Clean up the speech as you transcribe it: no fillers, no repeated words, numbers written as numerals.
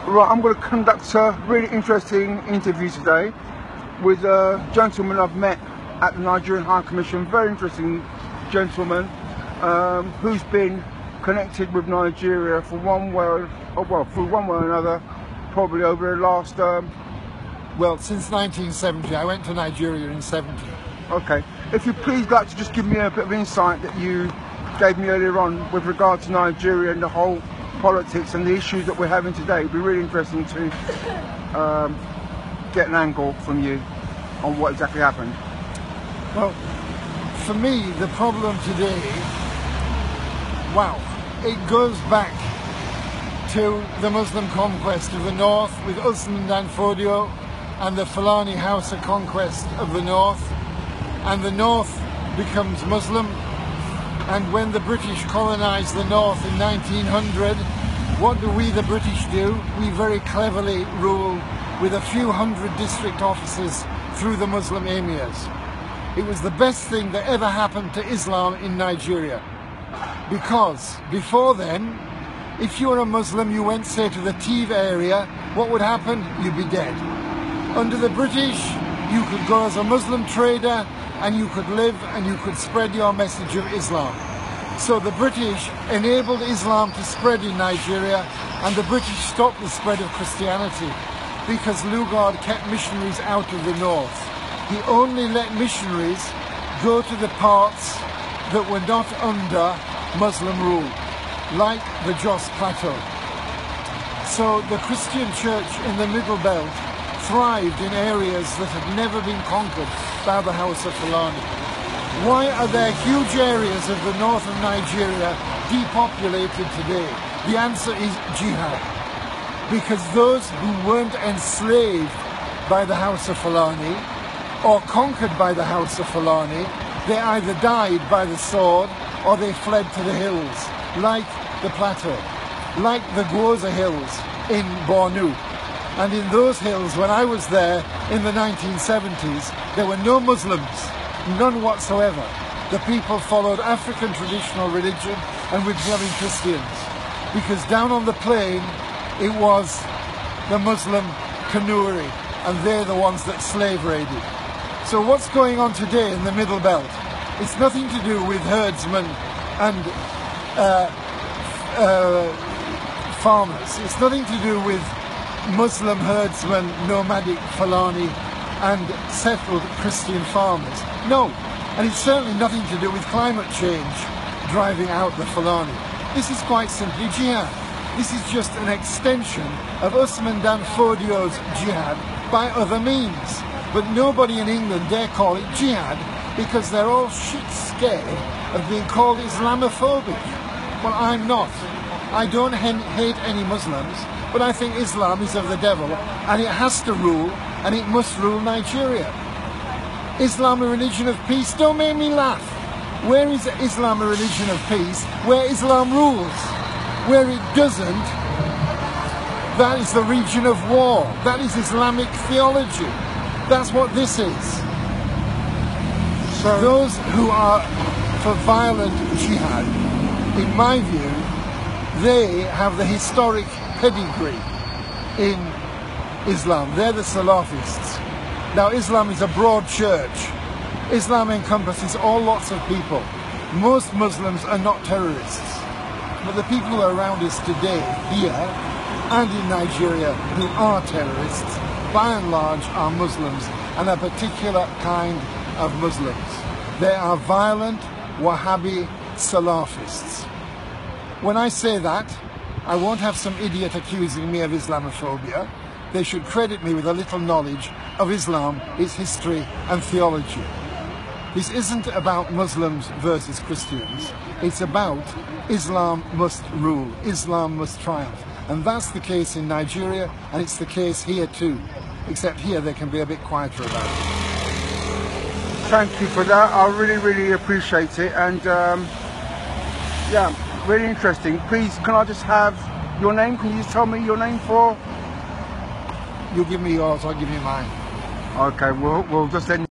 Right, I'm going to conduct a really interesting interview today with a gentleman I've met at the Nigerian High Commission. Very interesting gentleman who's been connected with Nigeria for one way or another, probably over the last well, since 1970. I went to Nigeria in 70. Okay, if you please like to just give me a bit of insight that you gave me earlier on with regard to Nigeria and the whole politics and the issues that we're having today. It'd be really interesting to get an angle from you on what exactly happened. Well, for me, the problem today, it goes back to the Muslim conquest of the north with Usman Dan Fodio and the Fulani Hausa conquest of the north, and the north becomes Muslim. And when the British colonised the north in 1900, what do we, the British, do? We very cleverly rule with a few hundred district officers through the Muslim emirs. It was the best thing that ever happened to Islam in Nigeria. Because before then, if you were a Muslim, you went, say, to the Tiv area, what would happen? You'd be dead. Under the British, you could go as a Muslim trader and you could live and you could spread your message of Islam. So the British enabled Islam to spread in Nigeria, and the British stopped the spread of Christianity because Lugard kept missionaries out of the north. He only let missionaries go to the parts that were not under Muslim rule, like the Jos Plateau. So the Christian church in the Middle Belt thrived in areas that had never been conquered by the House of Fulani. Why are there huge areas of the north of Nigeria depopulated today? The answer is jihad. Because those who weren't enslaved by the House of Fulani or conquered by the House of Fulani, they either died by the sword or they fled to the hills, like the plateau, like the Gwoza Hills in Bornu. And in those hills, when I was there in the 1970s, there were no Muslims, none whatsoever. The people followed African traditional religion and were becoming Christians. Because down on the plain, it was the Muslim Kanuri, and they're the ones that slave raided. So what's going on today in the Middle Belt? It's nothing to do with herdsmen and farmers. It's nothing to do with Muslim herdsmen, nomadic Fulani and settled Christian farmers. No, and it's certainly nothing to do with climate change driving out the Fulani. This is quite simply jihad. This is just an extension of Usman Dan Fodio's jihad by other means. But nobody in England dare call it jihad because they're all shit scared of being called Islamophobic. Well, I'm not. I don't hate any Muslims, but I think Islam is of the devil and it has to rule, and it must rule Nigeria. Islam a religion of peace? Don't make me laugh. Where is Islam a religion of peace? Where Islam rules. Where it doesn't, that is the region of war. That is Islamic theology. That's what this is. So those who are for violent jihad, in my view, they have the historic pedigree in Islam. They're the Salafists. Now, Islam is a broad church. Islam encompasses all lots of people. Most Muslims are not terrorists. But the people who are around us today, here and in Nigeria, who are terrorists, by and large are Muslims, and a particular kind of Muslims. They are violent Wahhabi Salafists. When I say that, I won't have some idiot accusing me of Islamophobia. They should credit me with a little knowledge of Islam, its history and theology. This isn't about Muslims versus Christians. It's about Islam must rule, Islam must triumph. And that's the case in Nigeria, and it's the case here too. Except here they can be a bit quieter about it. Thank you for that. I really appreciate it. And yeah, really interesting. Please, can I just have your name? Can you just tell me your name for? You give me yours, I'll give you mine. Okay, we'll just end.